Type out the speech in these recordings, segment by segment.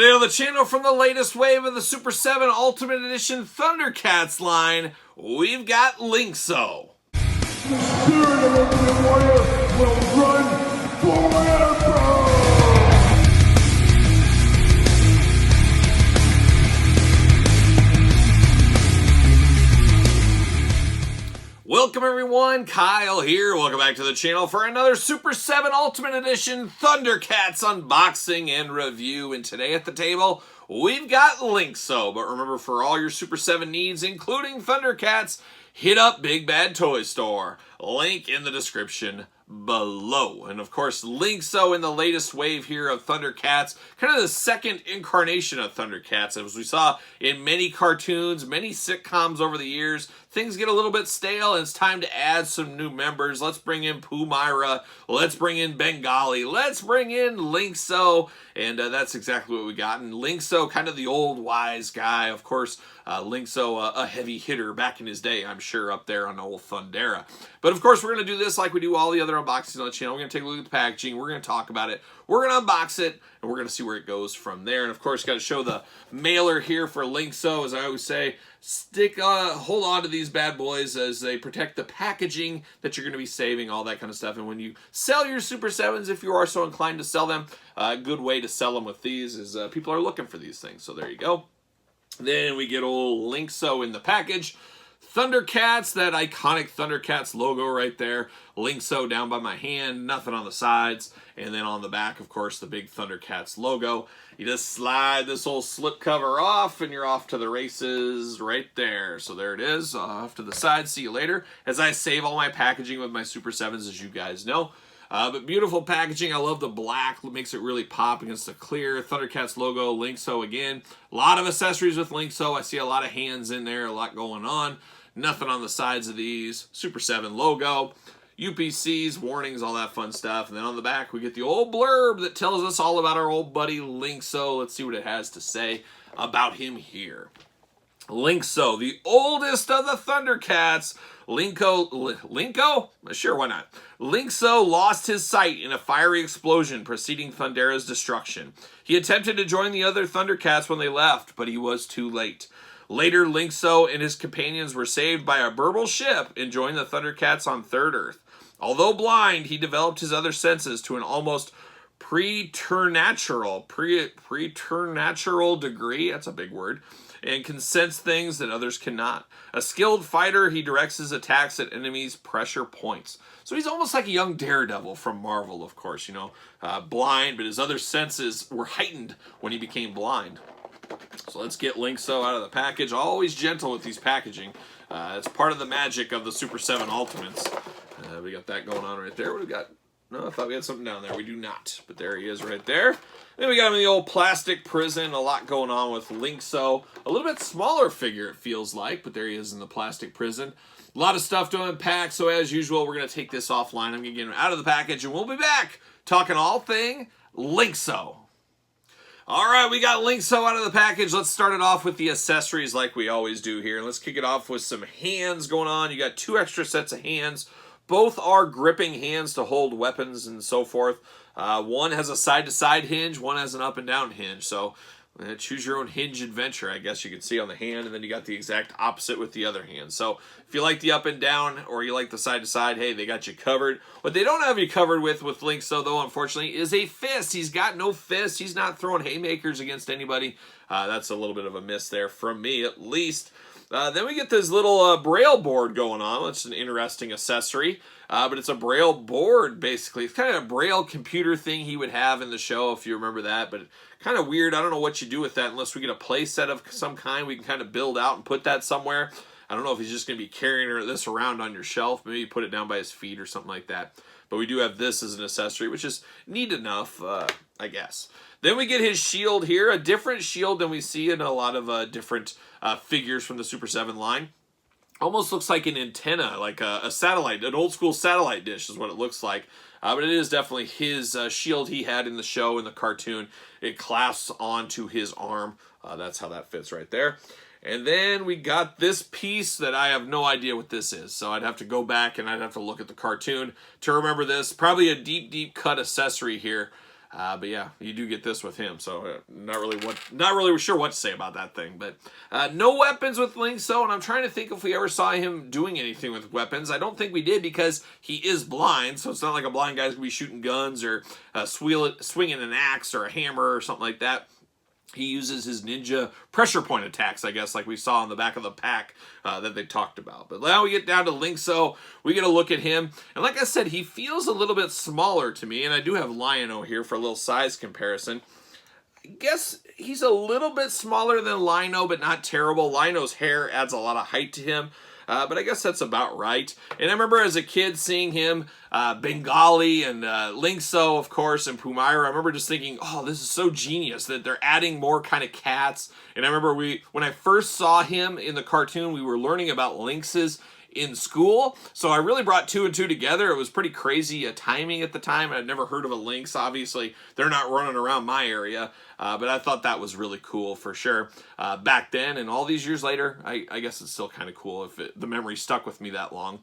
Today on the channel, from the latest wave of the Super 7 Ultimate Edition Thundercats line, we've got Lynxo. The spirit of Ultimate Warrior will run forever! Welcome everyone, Kyle here. Welcome back to the channel for another Super 7 Ultimate Edition Thundercats unboxing and review. And today at the table, we've got Lynxo. But remember, for all your Super 7 needs, including Thundercats, hit up Big Bad Toy Store. Link in the description below. And of course, Lynxo in the latest wave here of Thundercats, kind of the second incarnation of Thundercats. As we saw in many cartoons, many sitcoms over the years, things get a little bit stale and it's time to add some new members. Let's bring in pumm-ra, let's bring in Bengali, let's bring in Lynxo, and that's exactly what we got. And Lynxo, kind of the old wise guy, of course. Lynxo, a heavy hitter back in his day, I'm sure, up there on old Thundera. But of course, we're going to do this like we do all the other unboxings on the channel. We're going to take a look at the packaging, we're going to talk about it, we're going to unbox it, and we're going to see where it goes from there. And of course, got to show the mailer here for Lynxo. As I always say, hold on to these bad boys as they protect the packaging that you're going to be saving, all that kind of stuff. And when you sell your Super 7s, if you are so inclined to sell them, a good way to sell them with these is people are looking for these things. So there you go. Then we get old Lynxo in the package. Thundercats, that iconic Thundercats logo right there. Lynxo down by my hand, nothing on the sides. And then on the back, of course, the big Thundercats logo. You just slide this old slip cover off and you're off to the races right there. So there it is, off to the side. See you later. As I save all my packaging with my Super 7s, as you guys know. But beautiful packaging. I love the black. It makes it really pop against the clear Thundercats logo. Lynxo again. A lot of accessories with Lynxo. I see a lot of hands in there. A lot going on. Nothing on the sides of these. Super 7 logo. UPCs, warnings, all that fun stuff. And then on the back, we get the old blurb that tells us all about our old buddy Lynxo. Let's see what it has to say about him here. Lynxo, the oldest of the Thundercats. Lynxo? Sure, why not? Lynxo lost his sight in a fiery explosion preceding Thundera's destruction. He attempted to join the other Thundercats when they left, but he was too late. Later, Lynxo and his companions were saved by a Burble ship and joined the Thundercats on Third Earth. Although blind, he developed his other senses to an almost preternatural degree, that's a big word, and can sense things that others cannot. A skilled fighter, he directs his attacks at enemies' pressure points. So he's almost like a young Daredevil from Marvel, of course, you know, blind, but his other senses were heightened when he became blind. So let's get Lynxo out of the package. Always gentle with these packaging. It's part of the magic of the Super 7 Ultimates. We got that going on right there. What do we got? No, I thought we had something down there. We do not, but there he is right there. Then we got him in the old plastic prison. A lot going on with Lynxo. A little bit smaller figure, it feels like, but there he is in the plastic prison. A lot of stuff to unpack, so as usual, we're going to take this offline. I'm going to get him out of the package, and we'll be back talking all thing Lynxo. All right, we got Lynxo out of the package. Let's start it off with the accessories like we always do here. And let's kick it off with some hands going on. You got two extra sets of hands. Both are gripping hands to hold weapons and so forth. One has a side-to-side hinge, one has an up-and-down hinge. So choose your own hinge adventure, I guess you can see on the hand. And then you got the exact opposite with the other hand. So if you like the up and down or you like the side-to-side, hey, they got you covered. What they don't have you covered with Lynxo, though, unfortunately, is a fist. He's got no fist. He's not throwing haymakers against anybody. That's a little bit of a miss there from me, at least. Then we get this little braille board going on. It's an interesting accessory, but it's a braille board, basically. It's kind of a braille computer thing he would have in the show, if you remember that, but kind of weird. I don't know what you do with that unless we get a play set of some kind. We can kind of build out and put that somewhere. I don't know if he's just going to be carrying this around on your shelf. Maybe put it down by his feet or something like that. But we do have this as an accessory, which is neat enough, I guess. Then we get his shield here, a different shield than we see in a lot of different figures from the Super 7 line. Almost looks like an antenna, like a satellite, an old school satellite dish is what it looks like. But it is definitely his shield he had in the show, in the cartoon. It clasps onto his arm. That's how that fits right there. And then we got this piece that I have no idea what this is. So I'd have to go back and I'd have to look at the cartoon to remember this. Probably a deep, deep cut accessory here. But yeah, you do get this with him, so not really sure what to say about that thing. But no weapons with Lynxo, and I'm trying to think if we ever saw him doing anything with weapons. I don't think we did because he is blind, so it's not like a blind guy's gonna be shooting guns or swinging an axe or a hammer or something like that. He uses his ninja pressure point attacks, I guess, like we saw on the back of the pack that they talked about. But now we get down to Lynxo. We get a look at him. And like I said, he feels a little bit smaller to me. And I do have Lion-O here for a little size comparison. I guess he's a little bit smaller than Lion-O, but not terrible. Lion-O's hair adds a lot of height to him. But I guess that's about right. And I remember as a kid seeing him, Bengali and Lynxo, of course, and pumm-ra. I remember just thinking, oh, this is so genius that they're adding more kind of cats. And I remember when I first saw him in the cartoon, we were learning about lynxes in school, so I really brought 2 and 2 together. It was pretty crazy timing at the time. I'd never heard of a lynx. Obviously, they're not running around my area, but I thought that was really cool for sure back then. And all these years later, I guess it's still kind of cool if the memory stuck with me that long.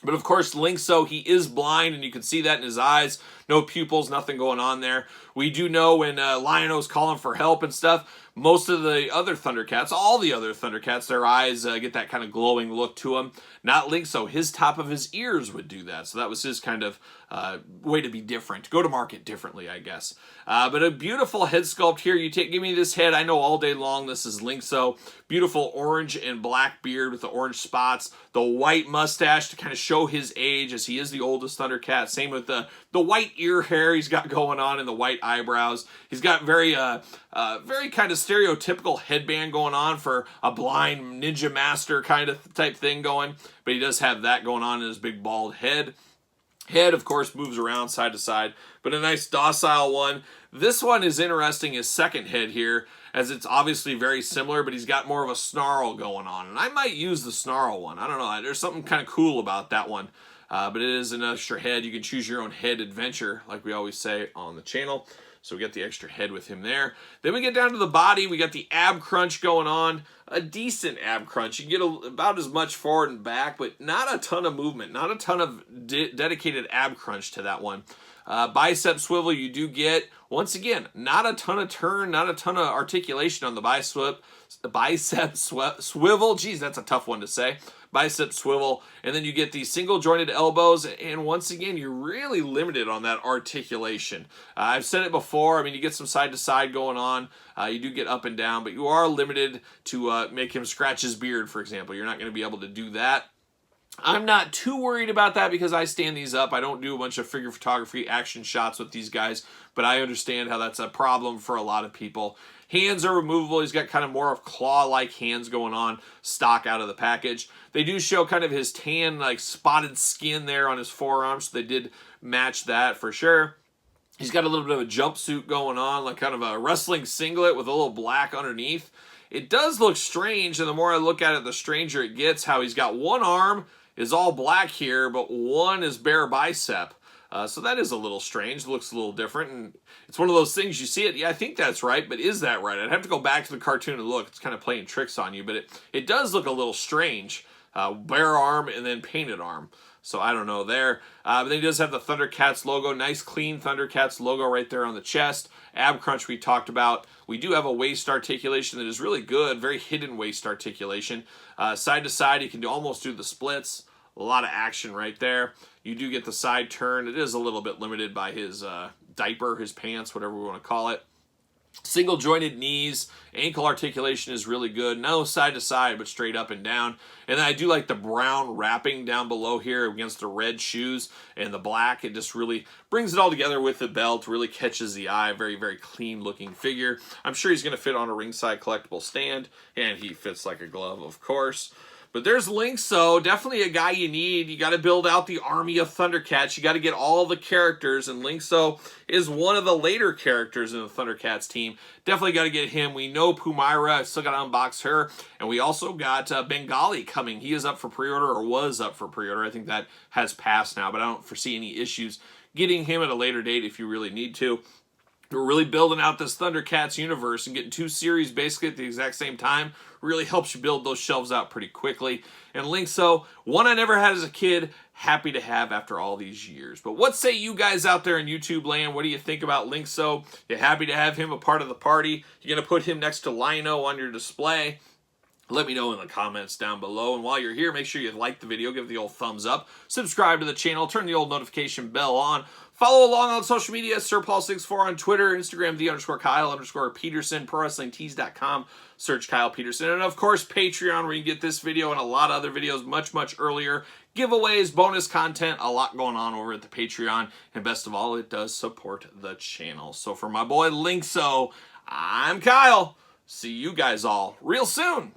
But of course, Lynxo, he is blind, and you can see that in his eyes. No pupils, nothing going on there. We do know when Lion-O's calling for help and stuff, most of the other Thundercats, all the other Thundercats, their eyes get that kind of glowing look to them. Not Lynxo. His top of his ears would do that. So that was his kind of way to be different. Go to market differently, I guess. But a beautiful head sculpt here. Give me this head. I know all day long this is Lynxo. Beautiful orange and black beard with the orange spots. The white mustache to kind of show his age, as he is the oldest Thundercat. Same with the white ear hair he's got going on and the white eyebrows. He's got very kind of stereotypical headband going on for a blind ninja master kind of type thing going. But he does have that going on in his big bald head. Head, of course, moves around side to side, but a nice docile one. This one is interesting, his second head here, as it's obviously very similar, but he's got more of a snarl going on. And I might use the snarl one. I don't know. There's something kind of cool about that one. But it is an extra head. You can choose your own head adventure, like we always say on the channel. So we get the extra head with him there. Then we get down to the body. We got the ab crunch going on. A decent ab crunch. You get about as much forward and back, but not a ton of movement. Not a ton of dedicated ab crunch to that one. Bicep swivel you do get. Once again, not a ton of turn, not a ton of articulation on the bicep swivel. Geez, that's a tough one to say. Bicep swivel, and then you get these single jointed elbows, and once again, you're really limited on that articulation. I've said it before, I mean, you get some side to side going on, you do get up and down, but you are limited to make him scratch his beard, for example. You're not going to be able to do that. I'm not too worried about that because I stand these up. I don't do a bunch of figure photography action shots with these guys, but I understand how that's a problem for a lot of people. Hands are removable. He's got kind of more of claw-like hands going on, stock out of the package. They do show kind of his tan, like spotted skin there on his forearms, so they did match that for sure. He's got a little bit of a jumpsuit going on, like kind of a wrestling singlet with a little black underneath. It does look strange, and the more I look at it, the stranger it gets, how he's got one arm is all black here, but one is bare bicep. So that is a little strange. It looks a little different, and it's one of those things you see it. Yeah, I think that's right, but is that right? I'd have to go back to the cartoon and look. It's kind of playing tricks on you, but it does look a little strange. Bare arm and then painted arm. So I don't know there. But then he does have the Thundercats logo. Nice, clean Thundercats logo right there on the chest. Ab crunch we talked about. We do have a waist articulation that is really good. Very hidden waist articulation. Side to side, he can almost do the splits. A lot of action right there. You do get the side turn. It is a little bit limited by his diaper, his pants, whatever we want to call it. Single jointed knees. Ankle articulation is really good. No side to side, but straight up and down. And then I do like the brown wrapping down below here against the red shoes and the black. It just really brings it all together with the belt. Really catches the eye. Very, very clean looking figure. I'm sure he's going to fit on a ringside collectible stand. And he fits like a glove, of course. But there's Lynxo, definitely a guy you need. You got to build out the army of Thundercats. You got to get all the characters, and Lynxo is one of the later characters in the Thundercats team. Definitely got to get him. We know pumm-ra. I still got to unbox her. And we also got Bengali coming. He is up for pre-order, or was up for pre-order. I think that has passed now, but I don't foresee any issues getting him at a later date if you really need to. We're really building out this Thundercats universe, and getting 2 series basically at the exact same time really helps you build those shelves out pretty quickly. And Lynxo, one I never had as a kid, happy to have after all these years. But what say you guys out there in YouTube land? What do you think about Lynxo? You happy to have him a part of the party? You're going to put him next to Lino on your display? Let me know in the comments down below. And while you're here, make sure you like the video, give it the old thumbs up, subscribe to the channel, turn the old notification bell on. Follow along on social media, SirPaul64 on Twitter, Instagram, _Kyle_Peterson, ProWrestlingTees.com, search Kyle Peterson, and of course Patreon, where you can get this video and a lot of other videos much earlier. Giveaways, bonus content, a lot going on over at the Patreon, and best of all, it does support the channel. So for my boy Lynxo, I'm Kyle. See you guys all real soon.